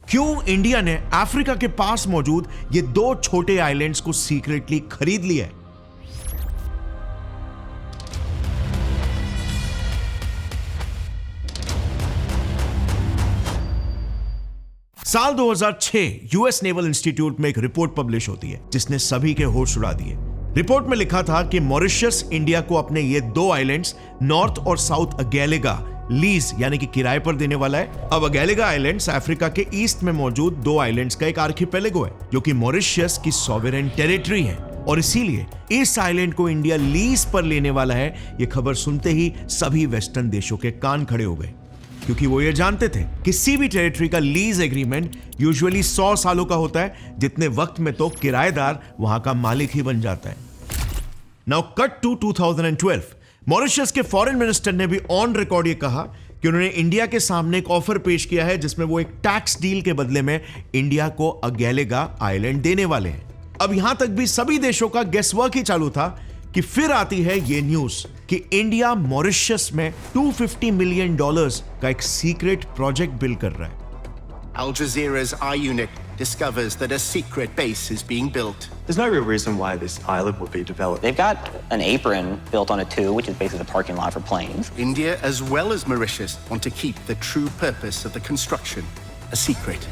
क्यों इंडिया ने अफ्रीका के पास मौजूद ये दो छोटे आइलैंड्स को सीक्रेटली खरीद लिया है? साल 2006 यूएस नेवल इंस्टीट्यूट में एक रिपोर्ट पब्लिश होती है जिसने सभी के होश उड़ा दिए। रिपोर्ट में लिखा था कि मॉरिशस इंडिया को अपने ये दो आइलैंड्स नॉर्थ और साउथ अगेलेगा लीज यानी कि किराए पर देने वाला है। अब अगेलेगा आइलैंड्स अफ्रीका के ईस्ट में मौजूद दो आइलैंड्स का एक आर्किपेलागो है जो कि मॉरिशस की सॉवरेन टेरिटरी है और इसीलिए इस आइलैंड को इंडिया लीज पर लेने वाला है। ये खबर सुनते ही सभी वेस्टर्न देशों के कान खड़े हो गए क्योंकि वो ये जानते थे किसी भी टेरिटरी का लीज एग्रीमेंट यूजुअली 100 सालों का होता है, जितने वक्त में तो किराएदार वहां का मालिक ही बन जाता है। Now cut to 2012। मॉरिशस के फॉरेन मिनिस्टर ने भी ऑन रिकॉर्ड ये कहा कि उन्होंने इंडिया के सामने एक ऑफर पेश किया है जिसमें वो एक टैक्स डील के बदले में इंडिया को अगेलेगा आइलैंड देने वाले हैं। अब यहां तक भी सभी देशों का गेसवर्क ही चालू था कि फिर आती है ये न्यूज कि इंडिया मॉरिशस में $250 मिलियन का एक सीक्रेट प्रोजेक्ट बिल्ड कर रहा है। Al Jazeera's I-Unit discovers that a secret base is being built. There's no real reason why this island would be developed. They've got an apron built on it too, which is basically the parking lot for planes. India, as well as Mauritius, want to keep the true purpose of the construction a secret.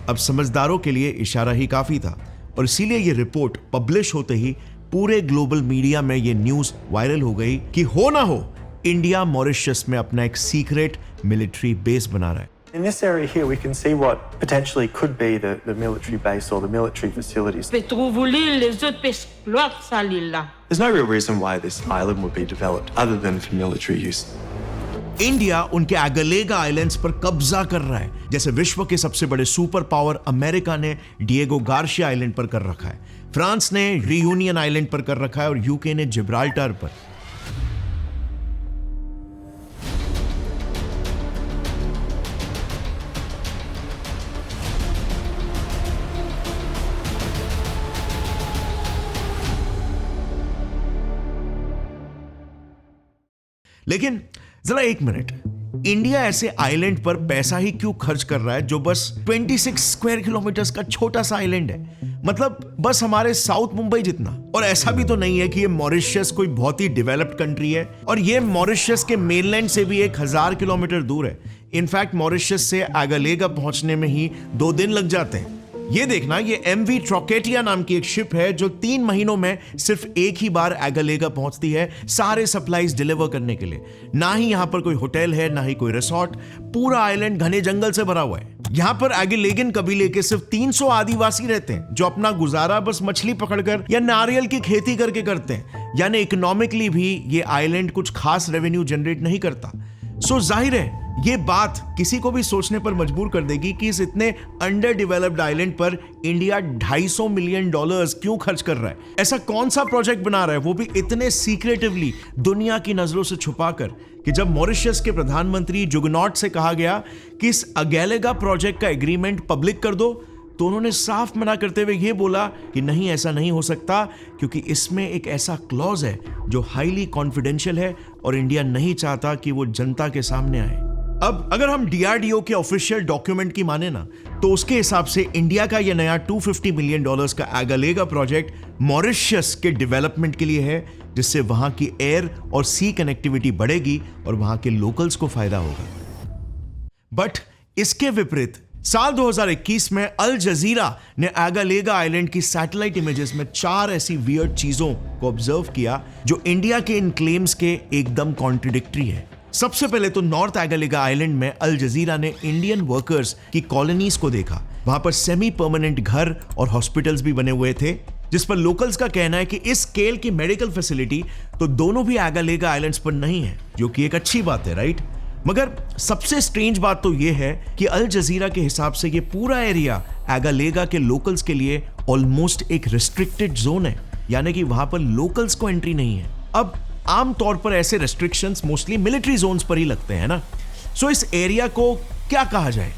अब समझदारों के लिए इशारा ही काफी था और इसीलिए ये report publish होते ही पूरे ग्लोबल मीडिया में ये न्यूज वायरल हो गई कि हो ना हो इंडिया मॉरिशस में अपना एक सीक्रेट मिलिट्री बेस बना रहा है। In this area here, we can see what potentially could be the military base or the military facilities. There's no real reason why this island would be developed other than for military use. India उनके अगेलेगा islands पर कब्जा कर रहा है, जैसे विश्व के सबसे बड़े सुपर पावर अमेरिका ने डिएगो गार्शिया आइलैंड पर कर रखा है, फ्रांस ने रियूनियन आइलैंड पर कर रखा है और यूके ने जिब्राल्टर पर। लेकिन जरा एक मिनट, इंडिया ऐसे आइलैंड पर पैसा ही क्यों खर्च कर रहा है जो बस 26 स्क्वायर किलोमीटर का छोटा सा आइलैंड है, मतलब बस हमारे साउथ मुंबई जितना। और ऐसा भी तो नहीं है कि ये मॉरिशस कोई बहुत ही डेवलप्ड कंट्री है और ये मॉरिशस के मेनलैंड से भी 1000 किलोमीटर दूर है। इनफैक्ट मॉरिशस से अगेलेगा पहुंचने में ही 2 दिन लग जाते हैं। ये देखना, ये MV ट्रोकेटिया नाम की एक शिप है जो 3 महीनों में सिर्फ एक ही बार अगेलेगा पहुंचती है सारे सप्लाईज डिलीवर करने के लिए। ना ही यहां पर कोई होटल है, ना ही कोई रिसोर्ट, पूरा आइलैंड घने जंगल से भरा हुआ है। यहां पर अगेलेगन कबीले के सिर्फ 300 आदिवासी रहते हैं जो अपना गुजारा बस मछली पकड़कर या नारियल की खेती करके करते हैं, यानी इकोनॉमिकली भी ये आइलैंड कुछ खास रेवेन्यू जनरेट नहीं करता। सो जाहिर है ये बात किसी को भी सोचने पर मजबूर कर देगी कि इस इतने अंडर डेवलप्ड आइलैंड पर इंडिया $250 मिलियन क्यों खर्च कर रहा है। ऐसा कौन सा प्रोजेक्ट बना रहा है, वो भी इतने सीक्रेटिवली दुनिया की नजरों से छुपाकर, कि जब मॉरिशस के प्रधानमंत्री जुगनॉट से कहा गया कि इस अगेलेगा प्रोजेक्ट का एग्रीमेंट पब्लिक कर दो तो उन्होंने साफ मना करते हुए यह बोला कि नहीं, ऐसा नहीं हो सकता क्योंकि इसमें एक ऐसा क्लॉज है जो हाईली कॉन्फिडेंशियल है और इंडिया नहीं चाहता कि वो जनता के सामने आए। अब अगर हम DRDO के ऑफिशियल डॉक्यूमेंट की माने ना तो उसके हिसाब से इंडिया का यह नया $250 मिलियन का अगेलेगा प्रोजेक्ट मॉरिशस के डेवलपमेंट के लिए है, जिससे वहां की एयर और सी कनेक्टिविटी बढ़ेगी और वहां के लोकल्स को फायदा होगा। बट इसके विपरीत साल 2021 में अल जजीरा ने अगेलेगा आइलैंड की सैटेलाइट इमेजेस में 4 ऐसी वियर्ड चीजों को ऑब्जर्व किया जो इंडिया के इन क्लेम्स के एकदम कॉन्ट्रडिक्टरी है। सबसे पहले तो नॉर्थ अगेलेगा आइलैंड में अल जजीरा ने इंडियन वर्कर्स की कॉलोनीज को देखा। वहां पर सेमी परमानेंट घर और हॉस्पिटल्स भी बने हुए थे, जिस पर लोकल्स का कहना है कि इस स्केल की मेडिकल फैसिलिटी तो दोनों भी अगेलेगा आइलैंड्स पर नहीं है, जो कि एक अच्छी बात है, राइट? मगर सबसे स्ट्रेंज बात तो यह है कि अल जजीरा के हिसाब से ये पूरा एरिया अगेलेगा के लोकल्स के लिए ऑलमोस्ट एक रिस्ट्रिक्टेड जोन है, यानी कि वहां पर लोकल्स को एंट्री नहीं है। अब आमतौर पर ऐसे रेस्ट्रिक्शंस मोस्टली मिलिट्री जोन्स पर ही लगते हैं ना। सो इस एरिया को क्या कहा जाए?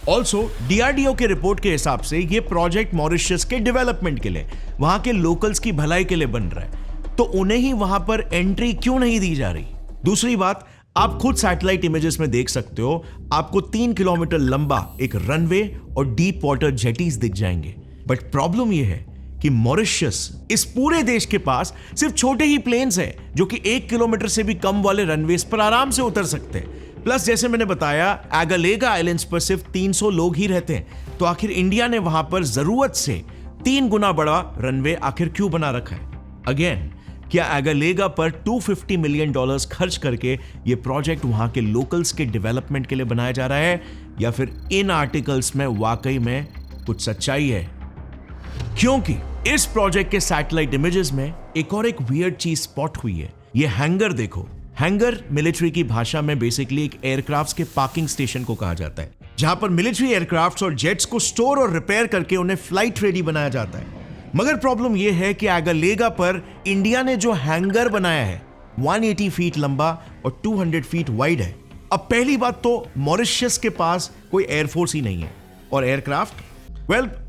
ऑल्सो DRDO के रिपोर्ट के हिसाब से ये प्रोजेक्ट मॉरिशस के डेवलपमेंट के लिए, वहां के लोकल्स की भलाई के लिए बन रहा है, तो उन्हें ही वहां पर एंट्री क्यों नहीं दी जा रही? दूसरी बात, आप खुद सैटेलाइट इमेजेस में देख सकते हो, आपको 3 किलोमीटर लंबा एक रनवे और डीप वाटर जेटीज दिख जाएंगे। बट प्रॉब्लम यह है कि मॉरिशस, इस पूरे देश के पास सिर्फ छोटे ही प्लेन्स हैं जो कि 1 किलोमीटर से भी कम वाले रनवेज पर आराम से उतर सकते हैं। प्लस जैसे मैंने बताया, एगालेगा आइलैंड्स पर सिर्फ 300 लोग ही रहते हैं। तो आखिर इंडिया ने वहां पर जरूरत से 3 गुना बड़ा रनवे आखिर क्यों बना रखा है? अगेन, क्या एगालेगा पर $250 मिलियन खर्च करके यह प्रोजेक्ट वहां के लोकल्स के डेवलपमेंट के लिए बनाया जा रहा है, या फिर इन आर्टिकल्स में वाकई में कुछ सच्चाई है? क्योंकि इस प्रोजेक्ट के सैटेलाइट इमेजेस में एक वियर्ड चीज स्पॉट हुई है। ये हैंगर देखो। हैंगर मिलिट्री की भाषा में बेसिकली एक एयरक्राफ्ट्स के पार्किंग स्टेशन को कहा जाता है, जहां पर मिलिट्री एयरक्राफ्ट्स और जेट्स को स्टोर और रिपेयर करके उन्हें फ्लाइट रेडी बनाया जाता है। मगर प्रॉब्लम यह है कि एगालेगा पर इंडिया ने जो हैंगर बनाया है 180 फीट लंबा और 200 फीट वाइड है। अब पहली बात तो मॉरिशस के पास कोई एयरफोर्स ही नहीं है, और एयरक्राफ्ट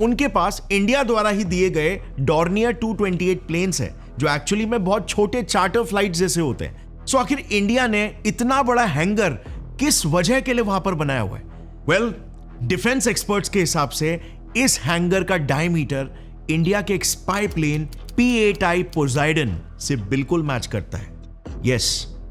उनके पास इंडिया द्वारा ही दिए गए डॉर्नियर 228 प्लेन्स है, जो एक्चुअली में बहुत छोटे चार्टर फ्लाइट जैसे होते हैं। सो आखिर इंडिया ने इतना बड़ा हैंगर किस वजह के लिए वहां पर बनाया हुआ है? डिफेंस एक्सपर्ट्स के हिसाब से इस हैंगर का डायमीटर इंडिया के एक स्पाई प्लेन P-8I पोसाइडन से बिल्कुल मैच करता है। यस,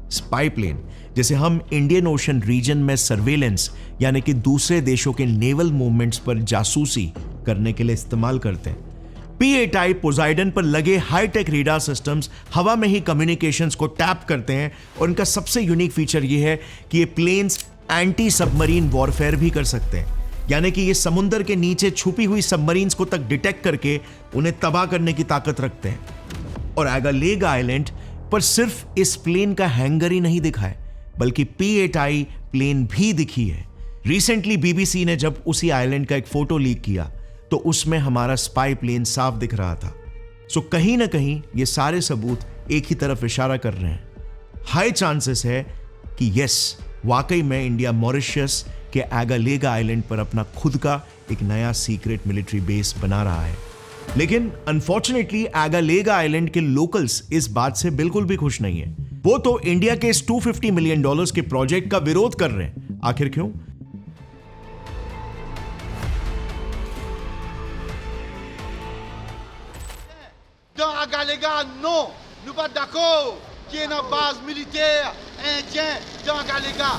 स्पाई प्लेन, जैसे हम इंडियन ओशन रीजन में सर्वेलेंस यानी कि दूसरे देशों के नेवल मूवमेंट्स पर जासूसी करने के लिए इस्तेमाल करते हैं। P-8I पोसाइडन पर लगे हाईटेक रेडार सिस्टम्स हवा में ही कम्युनिकेशंस को टैप करते हैं, और इनका सबसे यूनिक फीचर यह है कि ये प्लेन्स एंटी सबमरीन वॉरफेयर भी कर सकते हैं, यानी कि ये समुद्र के नीचे छुपी हुई सबमरीन्स को तक डिटेक्ट करके उन्हें तबाह करने की ताकत रखते हैं। और एगालेगा आइलैंड पर सिर्फ इस प्लेन का हैंगर ही नहीं दिखा है, बल्कि P-8I प्लेन भी दिखी है। रिसेंटली BBC ने जब उसी आइलैंड का एक फोटो लीक किया तो उसमें हमारा स्पाई प्लेन साफ दिख रहा था। सो कहीं ना कहीं ये सारे सबूत एक ही तरफ इशारा कर रहे हैं। हाई चांसेस है कि यस, वाकई में इंडिया मॉरिशस के एगालेगा आइलैंड पर अपना खुद का एक नया सीक्रेट मिलिट्री बेस बना रहा है। लेकिन अनफॉर्चुनेटली एगालेगा आइलैंड के लोकल्स इस बात से बिल्कुल भी खुश नहीं है। वो तो इंडिया के इस $250 मिलियन के प्रोजेक्ट का विरोध कर रहे हैं। आखिर क्यों? Dans Agalega, non, nous pas d'accord qu'il y ait une base militaire indienne dans Agalega.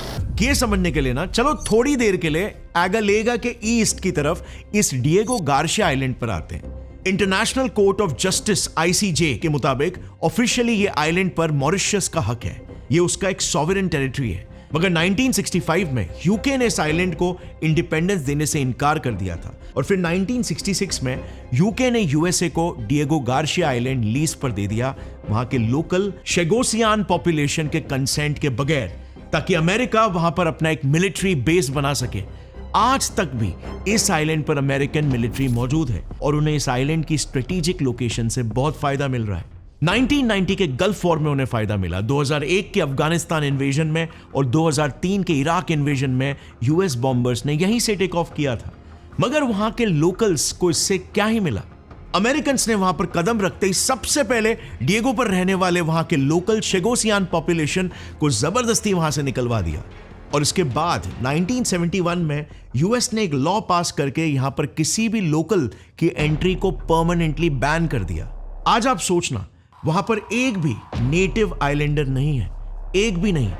ये समझने के लिए ना चलो थोड़ी देर के लिए एगालेगा के ईस्ट की तरफ इस डिएगो गार्शिया आइलैंड पर आते हैं। International court of justice ICJ के मुताबिक ऑफिशियली ये आइलैंड पर मॉरिशस का हक है, ये उसका एक सॉवरेन टेरिटरी है। मगर 1965 में यूके ने इस आइलैंड को इंडिपेंडेंस देने से इनकार कर दिया था, और फिर 1966 में यूके ने यूएसए को डिएगो गार्शिया आइलैंड लीज पर दे दिया, वहां के लोकल शेगोसियान पॉपुलेशन के कंसेंट के बगैर, ताकि अमेरिका वहां पर अपना एक मिलिट्री बेस बना सके। आज तक भी इस आइलैंड पर अमेरिकन मिलिट्री मौजूद है और उन्हें इस आइलैंड की स्ट्रेटेजिक लोकेशन से बहुत फायदा मिल रहा है। 1990 के गल्फ वॉर में उन्हें फायदा मिला, 2001 के अफगानिस्तान इन्वेजन में और 2003 के इराक इन्वेजन में यूएस बॉम्बर्स ने यहीं से टेक ऑफ किया था। मगर वहां के लोकल्स को इससे क्या ही मिला? अमेरिकन ने वहां पर कदम रखते ही सबसे पहले डिएगो पर रहने वाले वहां के लोकल शेगोसियान पॉपुलेशन को जबरदस्ती वहां से निकलवा दिया, और इसके बाद 1971 में यूएस ने एक लॉ पास करके यहां पर किसी भी लोकल की एंट्री को परमानेंटली बैन कर दिया। आज आप सोचना, वहां पर एक भी नेटिव आइलैंडर नहीं है, एक भी नहीं।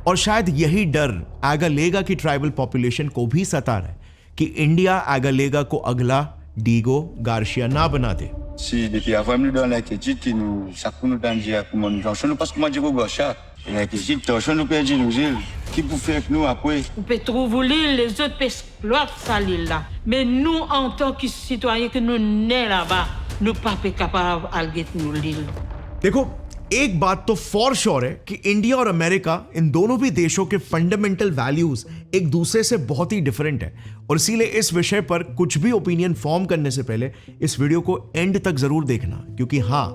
और शायद यही डर एगालेगा की ट्राइबल पॉपुलेशन को भी सता रहा है कि इंडिया एगालेगा को अगला डिएगो गार्शिया ना बना दे। Si depuis avant nous dans la petite qui nous ça nous dans dire comment nous fonctionne parce que moi je go ça et la petite tension nous perdre nos îles qui pour faire nous après on peut trouver l'île les autres peuvent exploiter ça l'île là mais nous en tant que citoyens que nous nés là-bas nous pas capables à nous l'île। देखो, एक बात तो for sure है कि India और America, इन दोनों भी देशों के फंडामेंटल वैल्यूज एक दूसरे से बहुत ही डिफरेंट है, और इसीलिए इस विषय पर कुछ भी ओपिनियन फॉर्म करने से पहले इस वीडियो को एंड तक जरूर देखना, क्योंकि हाँ,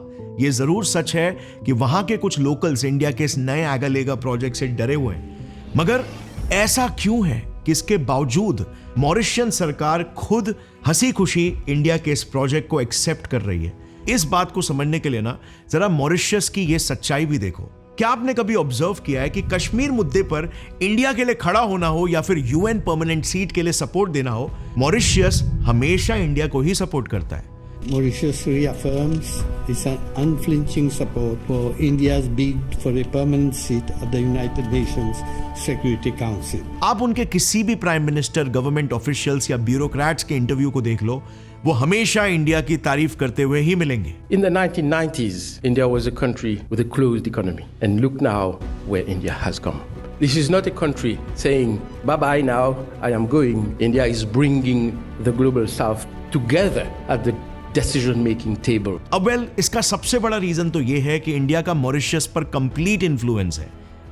ये जरूर सच है कि वहां के कुछ लोकल्स इंडिया के इस नए एगालेगा प्रोजेक्ट से डरे हुए हैं। मगर ऐसा क्यों है कि इसके बावजूद मॉरिशियन सरकार खुद हंसी खुशी इंडिया के इस प्रोजेक्ट को एक्सेप्ट कर रही है? इस बात को समझने के लिए ना जरा मॉरिशस की ये सच्चाई भी देखो। क्या आपने कभी ऑब्जर्व किया है कि कश्मीर मुद्दे पर इंडिया के लिए खड़ा होना हो या फिर यूएन परमानेंट सीट के लिए सपोर्ट देना हो, मॉरिशस हमेशा इंडिया को ही सपोर्ट करता है। Mauritius reaffirms its unflinching support for India's bid for a permanent seat at the United Nations Security Council. आप उनके किसी भी प्राइम मिनिस्टर, गवर्नमेंट ऑफिशियल्स या ब्यूरोक्रेट्स के इंटरव्यू को देख लो, वो हमेशा इंडिया की तारीफ करते हुए ही मिलेंगे। In the 1990s, India was a country with a closed economy, and look now where India has come. This is not a country saying, bye-bye now, I am going. India is bringing the global south together at the decision-making table. अब इसका सबसे बड़ा reason तो ये है कि India का Mauritius पर कंप्लीट इन्फ्लुएंस है।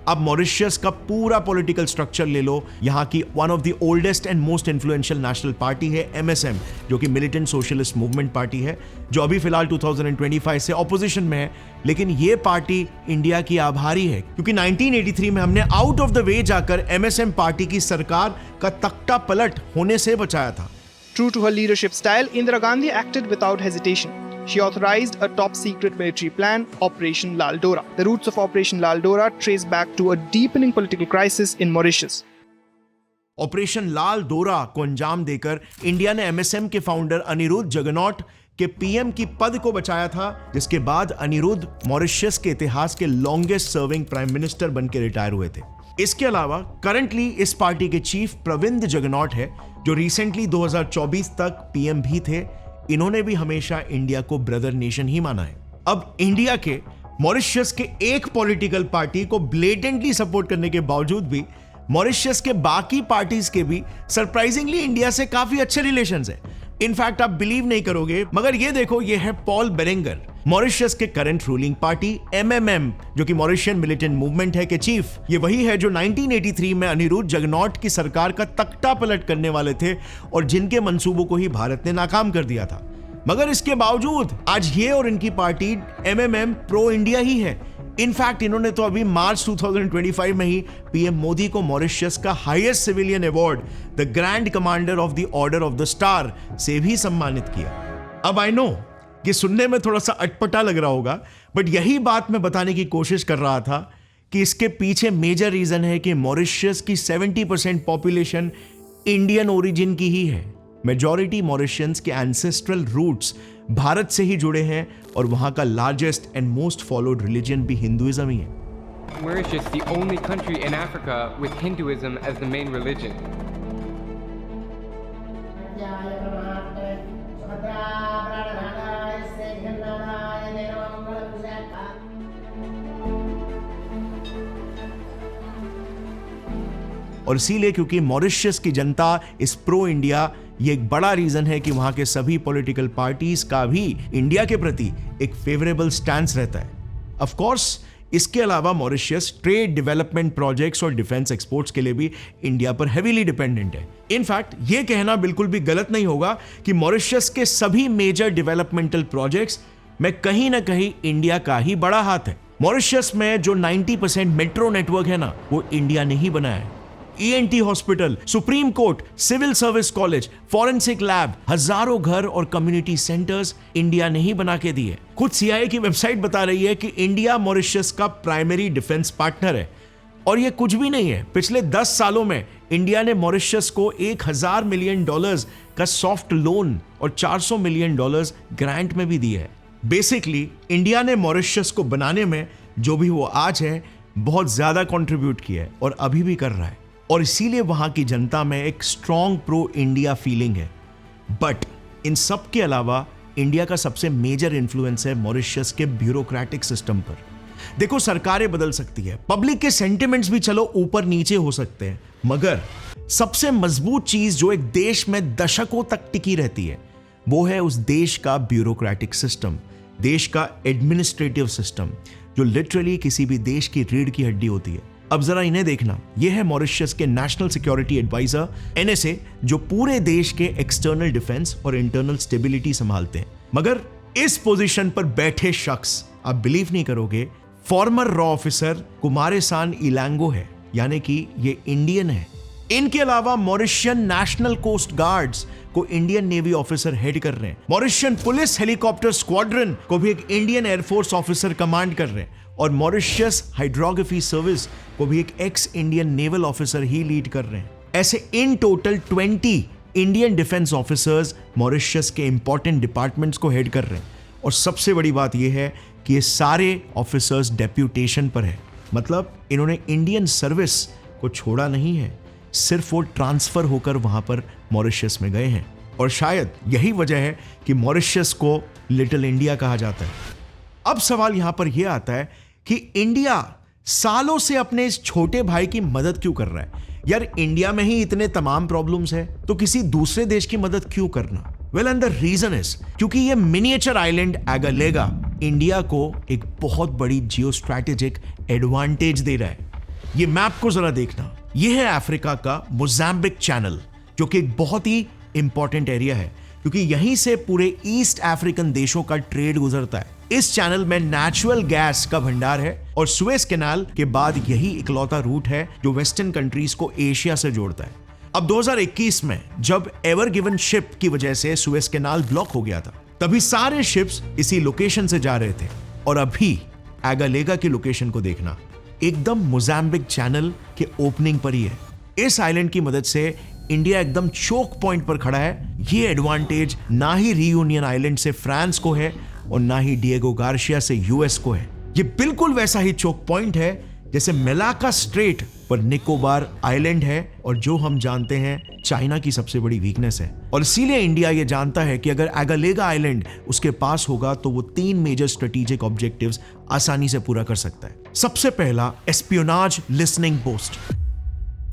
अब मॉरिशस का पूरा पॉलिटिकल स्ट्रक्चर ले लो, यहाँ की one of the oldest and most influential national party है MSM, जो कि मिलिटेंट सोशलिस्ट मूवमेंट पार्टी है, जो अभी फिलहाल 2025 से ऑपोजिशन में है। लेकिन ये पार्टी इंडिया की आभारी है, क्योंकि 1983 में हमने आउट ऑफ द वे जाकर MSM पार्टी की सरकार का तख्ता पलट होने से बचाया था। True to her leadership style, Indira Gandhi acted without hesitation. She authorized a top-secret military plan, Operation Lal Dora. The roots of Operation Lal Dora trace back to a deepening political crisis in Mauritius. Operation Lal Dora को अंजाम देकर India ने MSM के founder Anirudh जगनॉट के PM की पद को बचाया था, जिसके बाद अनिरुद्ध मॉरिशस के इतिहास के लॉन्गेस्ट सर्विंग प्राइम मिनिस्टर बनकर रिटायर हुए थे। इसके अलावा करंटली इस पार्टी के चीफ प्रविंद जगनॉट है, जो रिसेंटली 2024 तक PM भी थे। इन्होंने भी हमेशा इंडिया को ब्रदर नेशन ही माना है। अब इंडिया के मॉरिशस के एक पॉलिटिकल पार्टी को ब्लेटेंटली सपोर्ट करने के बावजूद भी मॉरिशस के बाकी पार्टीज के भी सरप्राइजिंगली इंडिया से काफी अच्छे रिलेशंस हैं। इनफैक्ट आप बिलीव नहीं करोगे, मगर ये देखो, ये है पॉल बेरेंगर, मॉरिशस के करंट रूलिंग पार्टी MMM, जो कि मॉरिशियन मिलिटेंट मूवमेंट है, के चीफ। ये वही है जो 1983 में अनिरुद्ध जगनॉट की सरकार का तख्ता पलट करने वाले थे और जिनके मंसूबों को ही भारत ने नाकाम कर दिया था। मगर इसके बावजूद आज ये और इनकी पार्टी MMM प्रो इंडिया ही है। इनफैक्ट इन्होंने तो अभी मार्च 2025 में ही PM मोदी को मॉरिशस का highest civilian award, the grand commander of the order of the star, से भी सम्मानित किया। अब आई नो कि सुनने में थोड़ा सा अटपटा लग रहा होगा, बट यही बात मैं बताने की कोशिश कर रहा था कि इसके पीछे मेजर रीजन है कि मॉरिशस की 70% पॉपुलेशन इंडियन ओरिजिन की ही है। मेजॉरिटी मॉरिशियंस के एंसेस्ट्रल रूट्स भारत से ही जुड़े हैं और वहां का largest and most followed religion भी हिंदुइज्म ही है। Mauritius, the only country in Africa with Hinduism as the main religion. और इसीलिए क्योंकि मॉरिशस की जनता इस प्रो इंडिया, ये एक बड़ा रीजन है कि वहां के सभी पॉलिटिकल पार्टीज का भी इंडिया के प्रति एक फेवरेबल स्टैंस रहता है। ऑफ कोर्स इसके अलावा मॉरिशस ट्रेड, डेवलपमेंट प्रोजेक्ट्स और डिफेंस एक्सपोर्ट्स के लिए भी इंडिया पर हेवीली डिपेंडेंट है। इनफैक्ट ये कहना बिल्कुल भी गलत नहीं होगा कि मॉरिशस के सभी मेजर डेवलपमेंटल प्रोजेक्ट्स में कहीं ना कहीं इंडिया का ही बड़ा हाथ है। मॉरिशस में जो 90% मेट्रो नेटवर्क है ना, वो इंडिया ने ही बनाया है। ENT hospital, supreme court, civil service college, forensic lab, हजारों घर और कम्युनिटी सेंटर्स इंडिया ने ही बना के दिए। खुद CIA की वेबसाइट बता रही है कि इंडिया मॉरिशस का प्राइमरी डिफेंस पार्टनर है। और ये कुछ भी नहीं है, पिछले 10 सालों में इंडिया ने मॉरिशस को $1000 मिलियन का सॉफ्ट लोन और $400 मिलियन ग्रांट में भी दिए है। बेसिकली इंडिया ने मॉरिशस को बनाने में जो भी वो आज है, बहुत ज्यादा कंट्रीब्यूट किया है और अभी भी कर रहा है। और इसीलिए वहां की जनता में एक स्ट्रॉन्ग प्रो इंडिया फीलिंग है। बट इन सब के अलावा इंडिया का सबसे मेजर इन्फ्लुएंस है मॉरिशस के ब्यूरोक्रेटिक सिस्टम पर। देखो, सरकारें बदल सकती है, पब्लिक के सेंटिमेंट्स भी चलो ऊपर नीचे हो सकते हैं, मगर सबसे मजबूत चीज जो एक देश में दशकों तक टिकी रहती है, वो है उस देश का ब्यूरोक्रेटिक सिस्टम, देश का एडमिनिस्ट्रेटिव सिस्टम, जो लिटरली किसी भी देश की रीढ़ की हड्डी होती है। अब जरा इन्हें देखना, यह है मॉरिशस के नेशनल सिक्योरिटी एडवाइजर NSA, जो पूरे देश के एक्सटर्नल डिफेंस और इंटरनल स्टेबिलिटी संभालते हैं। मगर इस पोजीशन पर बैठे शख्स, आप बिलीव नहीं करोगे, फॉर्मर रॉ ऑफिसर कुमारेसान इलांगो है, यानी कि ये इंडियन है। इनके अलावा मॉरिशियन नेशनल कोस्ट गार्ड्स को इंडियन नेवी ऑफिसर हेड कर रहे हैं। मॉरिशियन पुलिस हेलीकॉप्टर स्क्वाड्रन को भी एक इंडियन एयरफोर्स ऑफिसर कमांड कर रहे हैं और मॉरिशियस हाइड्रोग्राफी सर्विस को भी एक एक्स इंडियन नेवल ऑफिसर ही लीड कर रहे हैं। ऐसे in total 20 Indian defence officers Mauritius के इंपॉर्टेंट डिपार्टमेंट्स को हेड कर रहे हैं। और सबसे बड़ी बात यह है कि ये सारे ऑफिसर्स डेप्यूटेशन पर है, मतलब इन्होंने इंडियन सर्विस को छोड़ा नहीं है, सिर्फ वो ट्रांसफर होकर वहां पर मॉरिशस में गए हैं। और शायद यही वजह है कि मॉरिशस को लिटिल इंडिया कहा जाता है। अब सवाल यहां पर यह आता है कि इंडिया सालों से अपने इस छोटे भाई की मदद क्यों कर रहा है? यार इंडिया में ही इतने तमाम प्रॉब्लम्स है तो किसी दूसरे देश की मदद क्यों करना? Well and the reason is क्योंकि ये मिनिएचर आइलैंड एगालेगा इंडिया को एक बहुत बड़ी जियो स्ट्रैटेजिक एडवांटेज दे रहा है। ये मैप को जरा देखना, ये है अफ्रीका का मोजाम्बिक चैनल, जो कि एक बहुत ही इंपॉर्टेंट एरिया है क्योंकि यहीं से पूरे ईस्ट अफ्रीकन देशों का ट्रेड गुजरता है। इस चैनल में नेचुरल गैस का भंडार है और सुएज कैनाल के बाद यही इकलौता रूट है जो वेस्टर्न कंट्रीज को एशिया से जोड़ता है। अब 2021 में जब एवर गिवन शिप की वजह से सुएज कैनाल ब्लॉक हो गया था, तभी सारे शिप्स इसी लोकेशन से जा रहे थे। और अभी एगालेगा की लोकेशन को देखना, एकदम मोजाम्बिक चैनल के ओपनिंग पर ही है। इस आइलैंड की मदद से इंडिया एकदम चोक पॉइंट पर खड़ा है। ये एडवांटेज ना ही रियूनियन आइलैंड से फ्रांस को है और ना ही डिएगो गार्शिया से यूएस को है। ये बिल्कुल वैसा ही चोक पॉइंट है जैसे मेलाका स्ट्रेट पर निकोबार आइलैंड है और जो हम जानते हैं चाइना की सबसे बड़ी वीकनेस है। और इसीलिए इंडिया ये जानता है कि अगर एगालेगा आइलैंड उसके पास होगा तो वो 3 मेजर स्ट्रेटेजिक ऑब्जेक्टिव्स आसानी से पूरा कर सकता है। सबसे पहला, एस्पियोनाज लिसनिंग पोस्ट।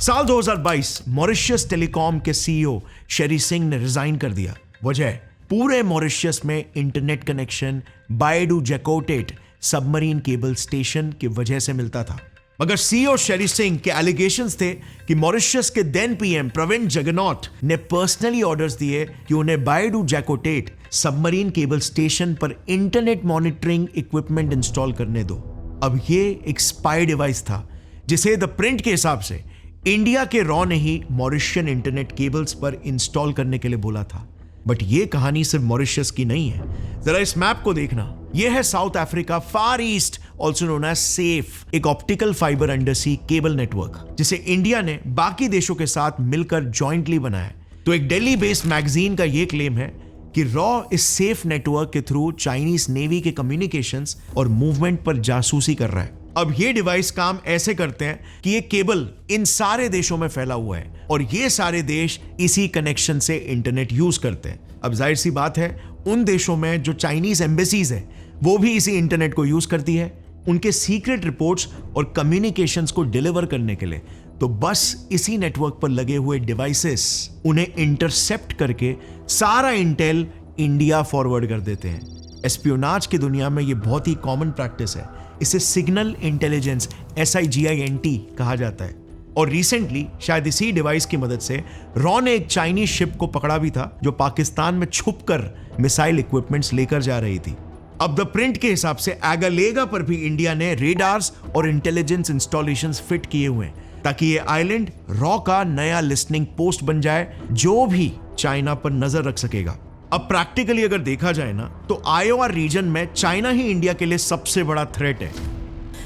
साल 2022 मॉरिशस टेलीकॉम के सीईओ शेरी सिंह ने रिजाइन कर दिया। वजह, पूरे मॉरिशस में internet connection Baie du Jacotet submarine cable station की वजह से मिलता था। मगर सीईओ शेरी सिंह के एलिगेशंस थे कि मॉरिशस के देन पीएम प्रविंद जगन्नाथ ने पर्सनली ऑर्डर्स दिए कि उन्हें Baidu Jacotet submarine cable station पर इंटरनेट मॉनिटरिंग इक्विपमेंट इंस्टॉल करने दो। अब ये एक स्पाई डिवाइस था जिसे द प्रिंट के हिसाब से इंडिया के रॉ ने ही मॉरिशियन इंटरनेट केबल्स पर इंस्टॉल करने के लिए बोला था। बट ये कहानी सिर्फ मॉरिशस की नहीं है। जरा इस मैप को देखना, यह है South Africa Far East, also known as SAFE, एक optical fibre undersea cable network जिसे इंडिया ने बाकी देशों के साथ मिलकर जॉइंटली बनाया। तो एक दिल्ली बेस्ड मैगजीन का यह क्लेम है कि रॉ इस सेफ नेटवर्क के थ्रू चाइनीज नेवी के कम्युनिकेशंस और मूवमेंट पर जासूसी कर रहा है। अब ये डिवाइस काम ऐसे करते हैं कि ये केबल इन सारे देशों में फैला हुआ है और ये सारे देश इसी कनेक्शन से इंटरनेट यूज करते हैं। अब जाहिर सी बात है, उन देशों में जो चाइनीज एम्बेसीज है वो भी इसी इंटरनेट को यूज करती है उनके सीक्रेट रिपोर्ट्स और कम्युनिकेशंस को डिलीवर करने के लिए। तो बस इसी नेटवर्क पर लगे हुए डिवाइसेस उन्हें इंटरसेप्ट करके सारा इंटेल इंडिया फॉरवर्ड कर देते हैं। एस्पियोनाज की दुनिया में ये बहुत ही कॉमन प्रैक्टिस है। इसे सिग्नल इंटेलिजेंस SIGINT कहा जाता है। और रिसेंटली शायद इसी डिवाइस की मदद से रॉ ने एक चाइनीज शिप को पकड़ा भी था जो पाकिस्तान में छुपकर मिसाइल इक्विपमेंट्स लेकर जा रही थी। अब द प्रिंट के हिसाब से एगालेगा पर भी इंडिया ने रेडार्स और इंटेलिजेंस इंस्टॉलेशंस फिट किए हुए हैं ताकि ये आइलैंड रॉ का नया लिसनिंग पोस्ट बन जाए जो भी चाइना पर नजर रख सकेगा। अब प्रैक्टिकली अगर देखा जाए ना तो IOR रीजन में चाइना ही इंडिया के लिए सबसे बड़ा थ्रेट है।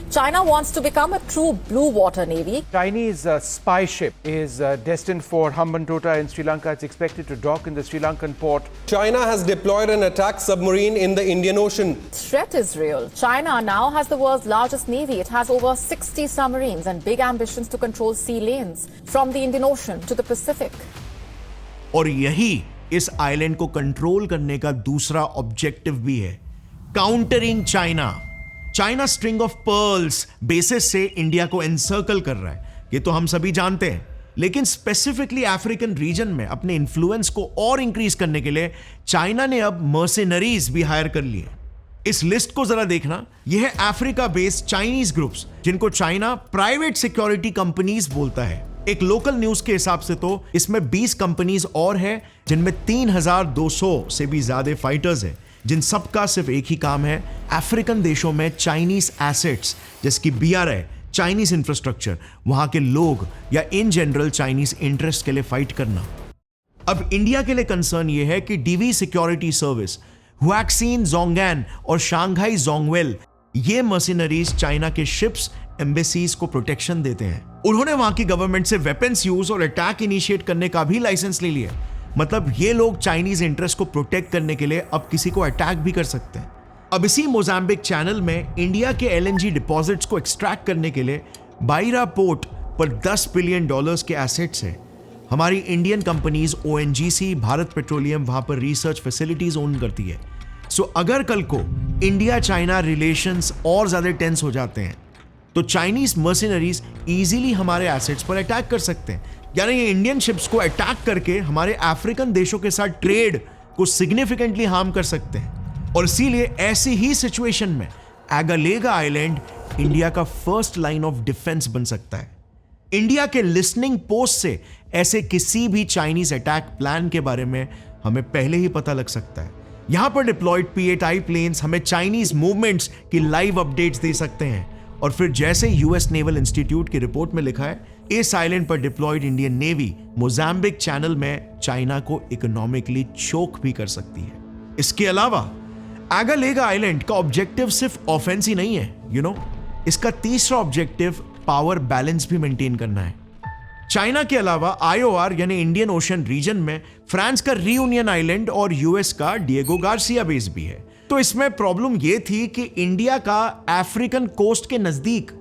China wants to become a true blue water navy. Chinese spy ship is destined for Hambantota in Sri Lanka. It's expected to dock in the Sri Lankan port. China has deployed an attack submarine in the Indian Ocean. Threat is real. China now has the world's largest navy. It has over 60 submarines and big ambitions to control sea lanes from the Indian Ocean to the Pacific. और यही इस island को control करने का दूसरा objective भी है, countering China. China string of pearls basis से इंडिया को एनसर्कल कर रहा है, ये तो हम सभी जानते हैं। लेकिन स्पेसिफिकली अफ्रीकन रीजन में अपने इन्फ्लुएंस को और इंक्रीज करने के लिए चाइना ने अब मर्सिनरीज भी हायर कर लिए। इस लिस्ट को जरा देखना, यह है अफ्रीका बेस्ड चाइनीज ग्रुप्स जिनको चाइना प्राइवेट सिक्योरिटी कंपनीज बोलता है। एक लोकल न्यूज के हिसाब से तो इसमें 20 कंपनीज और है जिनमें 3200 से भी ज्यादा फाइटर्स हैं, जिन सबका सिर्फ एक ही काम है, अफ्रीकन देशों में चाइनीज एसेट्स जैसे कि BRI चाइनीज इंफ्रास्ट्रक्चर, वहां के लोग या इन जनरल चाइनीज इंटरेस्ट के लिए फाइट करना। अब इंडिया के लिए कंसर्न यह है कि डीवी सिक्योरिटी सर्विस, हुआक्सिन जोंगैन और शांघाई जोंगवेल, ये मर्सिनरीज चाइना के शिप्स, एम्बेसीज को प्रोटेक्शन देते हैं। उन्होंने वहां की गवर्नमेंट से वेपन्स यूज और अटैक इनिशिएट करने का भी लाइसेंस ले लिया। मतलब ये लोग चाइनीज इंटरेस्ट को प्रोटेक्ट करने के लिए अब किसी को अटैक भी कर सकते हैं। अब इसी मोजाम्बिक चैनल में इंडिया के LNG डिपॉजिट्स को एक्सट्रैक्ट करने के लिए बाइरा पोर्ट पर $10 बिलियन के एसेट्स हैं। हमारी Indian companies ONGC, Bharat petroleum वहां पर रिसर्च फैसिलिटीज ओन करती है। सो अगर कल को इंडिया चाइना रिलेशंस और ज्यादा टेंस हो जाते हैं तो चाइनीज मर्सिनरीज इजीली हमारे एसेट्स पर अटैक कर सकते हैं। यानी ये इंडियन शिप्स को अटैक करके हमारे अफ्रीकन देशों के साथ ट्रेड को सिग्निफिकेंटली हार्म कर सकते हैं। और इसीलिए ऐसी ही सिचुएशन में एगालेगा आइलैंड इंडिया का फर्स्ट लाइन ऑफ डिफेंस बन सकता है। इंडिया के लिसनिंग पोस्ट से ऐसे किसी भी चाइनीज अटैक प्लान के बारे में हमें पहले ही पता लग सकता है। यहां पर डिप्लॉयड P-8I प्लेन्स हमें चाइनीज मूवमेंट्स की लाइव अपडेट्स दे सकते हैं। और फिर जैसे US नेवल इंस्टीट्यूट की रिपोर्ट में लिखा है, इस आइलैंड पर deployed Indian navy Mozambique channel में चाइना को इकोनॉमिकली चोक भी कर सकती है। इसके अलावा एगालेगा आइलैंड का ऑब्जेक्टिव सिर्फ ऑफेंस ही नहीं है, इसका तीसरा ऑब्जेक्टिव पावर बैलेंस भी मेंटेन करना है। चाइना के अलावा IOR यानी इंडियन ओशन रीजन में फ्रांस का रियूनियन आइलैंड और US का डिएगो गार्सिया बेस भी है। तो इसमें प्रॉब्लम यह थी कि इंडिया का अफ्रीकन कोस्ट के नजदीक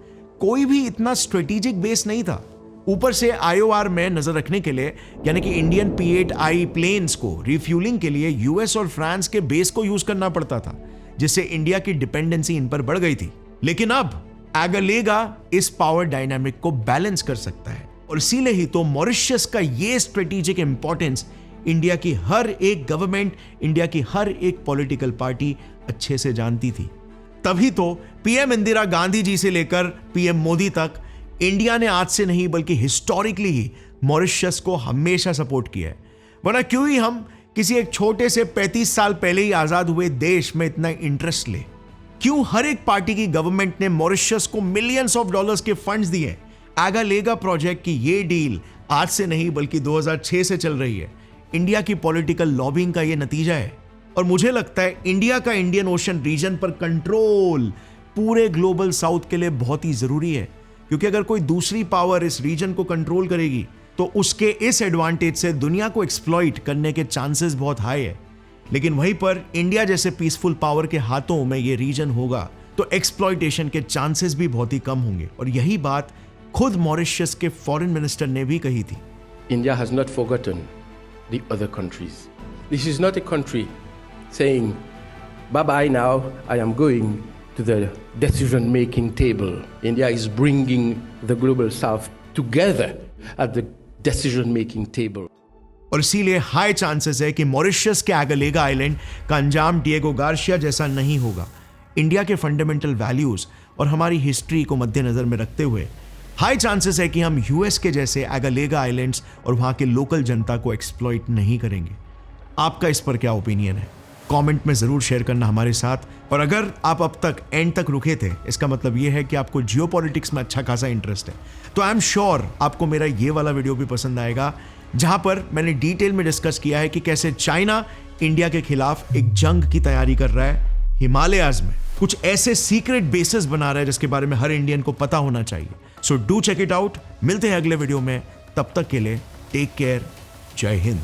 कोई भी इतना स्ट्रेटेजिक बेस नहीं था। ऊपर से IOR में नजर रखने के लिए यानी कि इंडियन P-8I प्लेन्स को रिफ्यूलिंग के लिए US और फ्रांस के बेस को यूज करना पड़ता था, जिससे इंडिया की डिपेंडेंसी इन पर बढ़ गई थी। लेकिन अब एगालेगा इस पावर डायनामिक को बैलेंस कर सकता है और इसीलिए ही तो मॉरिशस का ये स्ट्रेटेजिक इंपॉर्टेंस इंडिया की हर एक गवर्नमेंट, इंडिया की हर एक पॉलिटिकल पार्टी अच्छे से जानती थी। तभी तो PM इंदिरा गांधी जी से लेकर PM मोदी तक इंडिया ने आज से नहीं बल्कि हिस्टोरिकली ही मॉरिशस को हमेशा सपोर्ट किया है। वरना क्यों ही हम किसी एक छोटे से 35 साल पहले ही आजाद हुए देश में इतना इंटरेस्ट ले? क्यों हर एक पार्टी की गवर्नमेंट ने मॉरिशस को मिलियंस ऑफ डॉलर्स के फंड्स दिए? एगालेगा प्रोजेक्ट की ये डील आज से नहीं बल्कि 2006 से चल रही है। इंडिया की पॉलिटिकल लॉबिंग का ये नतीजा है। और मुझे लगता है इंडिया का इंडियन ओशन रीजन पर कंट्रोल पूरे ग्लोबल साउथ के लिए बहुत ही जरूरी है, क्योंकि अगर कोई दूसरी पावर इस रीजन को कंट्रोल करेगी तो उसके इस एडवांटेज से दुनिया को एक्सप्लॉइट करने के चांसेस बहुत हाई है। लेकिन वहीं पर इंडिया जैसे पीसफुल पावर के हाथों में ये रीजन होगा तो एक्सप्लॉइटेशन के चांसेस भी बहुत ही कम होंगे। और यही बात खुद मॉरिशस के फॉरेन मिनिस्टर ने भी कही थी। India has not forgotten the other countries. This is not a country saying, bye-bye now, I am going to the decision-making table. India is bringing the global south together at the decision-making table. और इसीलिए high chances है कि Mauritius के एगालेगा island का अंजाम Diego Garcia जैसा नहीं होगा। इंडिया के फंडामेंटल वैल्यूज और हमारी हिस्ट्री को मद्देनजर में रखते हुए हाई चांसेस है कि हम US के जैसे एगालेगा आइलैंड्स और वहां के लोकल जनता को एक्सप्लॉइट नहीं करेंगे। आपका इस पर क्या ओपिनियन है? कमेंट में जरूर शेयर करना हमारे साथ। और अगर आप अब तक एंड तक रुके थे, इसका मतलब यह है कि आपको जियोपॉलिटिक्स में अच्छा खासा इंटरेस्ट है। तो आई एम श्योर आपको मेरा ये वाला वीडियो भी पसंद आएगा, जहां पर मैंने डिटेल में डिस्कस किया है कि कैसे चाइना इंडिया के खिलाफ एक जंग की तैयारी कर रहा है। हिमालयाज में कुछ ऐसे सीक्रेट बेसेस बना रहा है जिसके बारे में हर इंडियन को पता होना चाहिए। So do check it out. मिलते हैं अगले वीडियो में, तब तक के लिए टेक केयर। जय हिंद।